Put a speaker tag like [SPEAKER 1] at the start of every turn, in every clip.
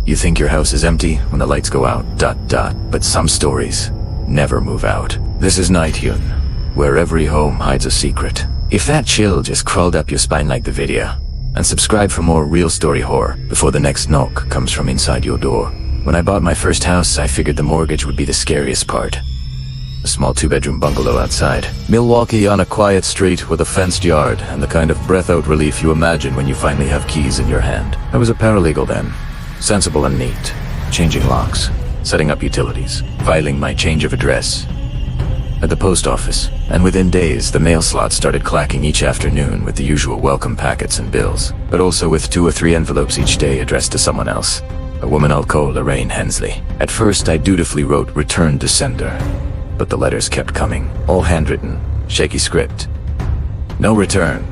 [SPEAKER 1] You think your house is empty when the lights go out, ... But some stories never move out. This is Nightune, where every home hides a secret. If that chill just crawled up your spine like the video, and subscribe for more real story horror before the next knock comes from inside your door. When I bought my first house, I figured the mortgage would be the scariest part. A small 2-bedroom bungalow outside Milwaukee on a quiet street with a fenced yard and the kind of breath-out relief you imagine when you finally have keys in your hand. I was a paralegal then, sensible and neat, changing locks, setting up utilities, filing my change of address at the post office, and within days the mail slot started clacking each afternoon with the usual welcome packets and bills, but also with 2 or 3 envelopes each day addressed to someone else, a woman I'll call Lorraine Hensley. At first I dutifully wrote "Return to Sender," but the letters kept coming, all handwritten, shaky script. No return.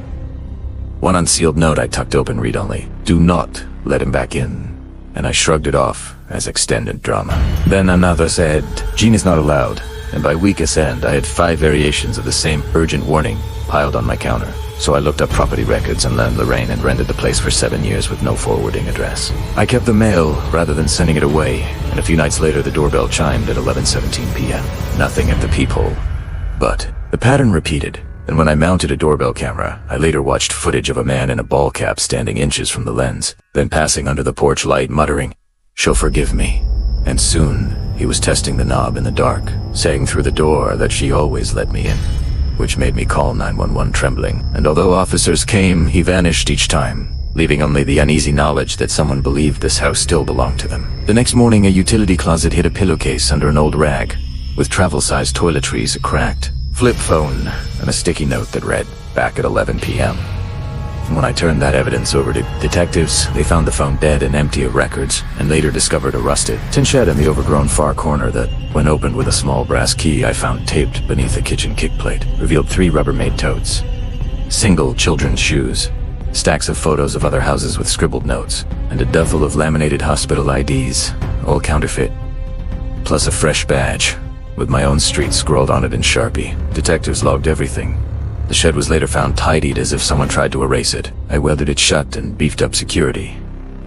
[SPEAKER 1] One unsealed note I tucked open read-only. "Do not let him back in," and I shrugged it off as extended drama. Then another said, "Gene is not allowed," and by week's end I had 5 variations of the same urgent warning piled on my counter. So I looked up property records and learned Lorraine had rented the place for 7 years with no forwarding address. I kept the mail rather than sending it away, and a few nights later the doorbell chimed at 11:17 p.m. Nothing at the peephole. But the pattern repeated, and when I mounted a doorbell camera, I later watched footage of a man in a ball cap standing inches from the lens, then passing under the porch light muttering, "She'll forgive me." And soon he was testing the knob in the dark, saying through the door that she always let me in, which made me call 911 trembling. And although officers came, he vanished each time, leaving only the uneasy knowledge that someone believed this house still belonged to them. The next morning, a utility closet hid a pillowcase under an old rag, with travel-sized toiletries, a cracked flip phone, and a sticky note that read, "Back at 11 p.m. When I turned that evidence over to detectives, they found the phone dead and empty of records, and later discovered a rusted tin shed in the overgrown far corner that, when opened with a small brass key I found taped beneath a kitchen kickplate, revealed 3 Rubbermaid totes, single children's shoes, stacks of photos of other houses with scribbled notes, and a duffel of laminated hospital IDs, all counterfeit, plus a fresh badge with my own street scrawled on it in Sharpie. Detectives logged everything. The shed was later found tidied as if someone tried to erase it. I welded it shut and beefed up security,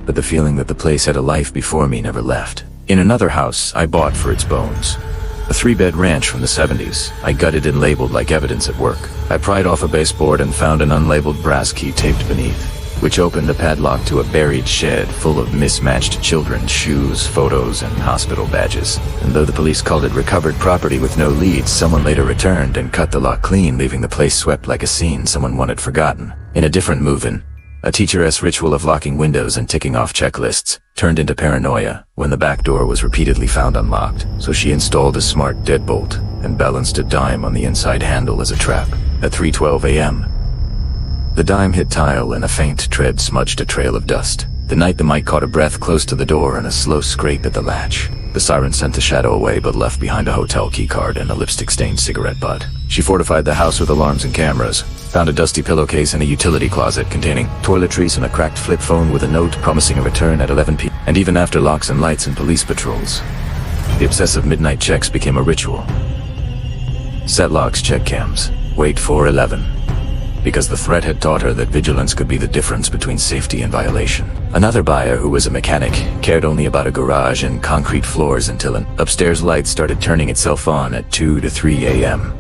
[SPEAKER 1] but the feeling that the place had a life before me never left. In another house I bought for its bones, a 3-bed ranch from the 70s, I gutted and labeled like evidence at work. I pried off a baseboard and found an unlabeled brass key taped beneath, which opened a padlock to a buried shed full of mismatched children's shoes, photos, and hospital badges. And though the police called it recovered property with no leads, someone later returned and cut the lock clean, leaving the place swept like a scene someone wanted forgotten. In a different move-in, a teacher's ritual of locking windows and ticking off checklists turned into paranoia when the back door was repeatedly found unlocked, so she installed a smart deadbolt and balanced a dime on the inside handle as a trap. At 3:12 a.m., the dime hit tile and a faint tread smudged a trail of dust. The night the mic caught a breath close to the door and a slow scrape at the latch. The siren sent the shadow away but left behind a hotel keycard and a lipstick-stained cigarette butt. She fortified the house with alarms and cameras, found a dusty pillowcase in a utility closet containing toiletries and a cracked flip phone with a note promising a return at 11 p.m. And even after locks and lights and police patrols, the obsessive midnight checks became a ritual. Set locks, check cams, wait for 11. Because the threat had taught her that vigilance could be the difference between safety and violation. Another buyer, who was a mechanic, cared only about a garage and concrete floors until an upstairs light started turning itself on at 2 to 3 a.m.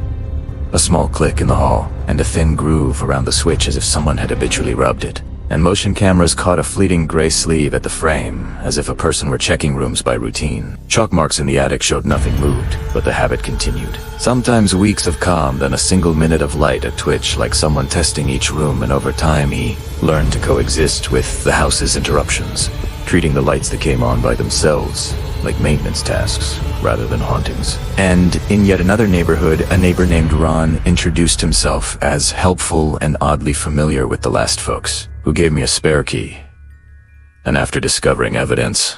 [SPEAKER 1] A small click in the hall, and a thin groove around the switch as if someone had habitually rubbed it. And motion cameras caught a fleeting gray sleeve at the frame, as if a person were checking rooms by routine. Chalk marks in the attic showed nothing moved, but the habit continued. Sometimes weeks of calm, then a single minute of light, a twitch like someone testing each room, and over time he learned to coexist with the house's interruptions, treating the lights that came on by themselves like maintenance tasks rather than hauntings. And in yet another neighborhood, a neighbor named Ron introduced himself as helpful and oddly familiar with the last folks, who gave me a spare key. And after discovering evidence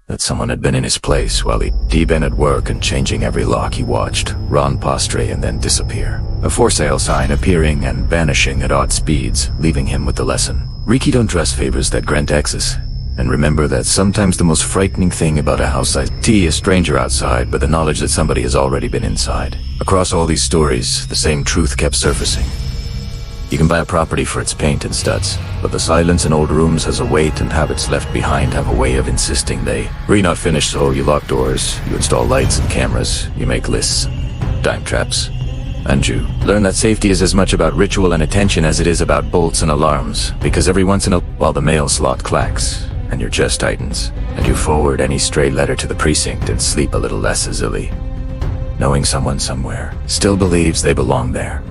[SPEAKER 1] that someone had been in his place while he'd been at work and changing every lock, he watched Ron prostrate and then disappear. A for sale sign appearing and vanishing at odd speeds, leaving him with the lesson. Riki, don't trust favors that grant access. And remember that sometimes the most frightening thing about a house is a stranger outside, but the knowledge that somebody has already been inside. Across all these stories, the same truth kept surfacing. You can buy a property for its paint and studs, but the silence in old rooms has a weight, and habits left behind have a way of insisting they re not finished, so you lock doors, you install lights and cameras, you make lists, time traps, and you learn that safety is as much about ritual and attention as it is about bolts and alarms, because every once in a while the mail slot clacks, and your chest tightens, and you forward any stray letter to the precinct and sleep a little less easily, knowing someone somewhere still believes they belong there.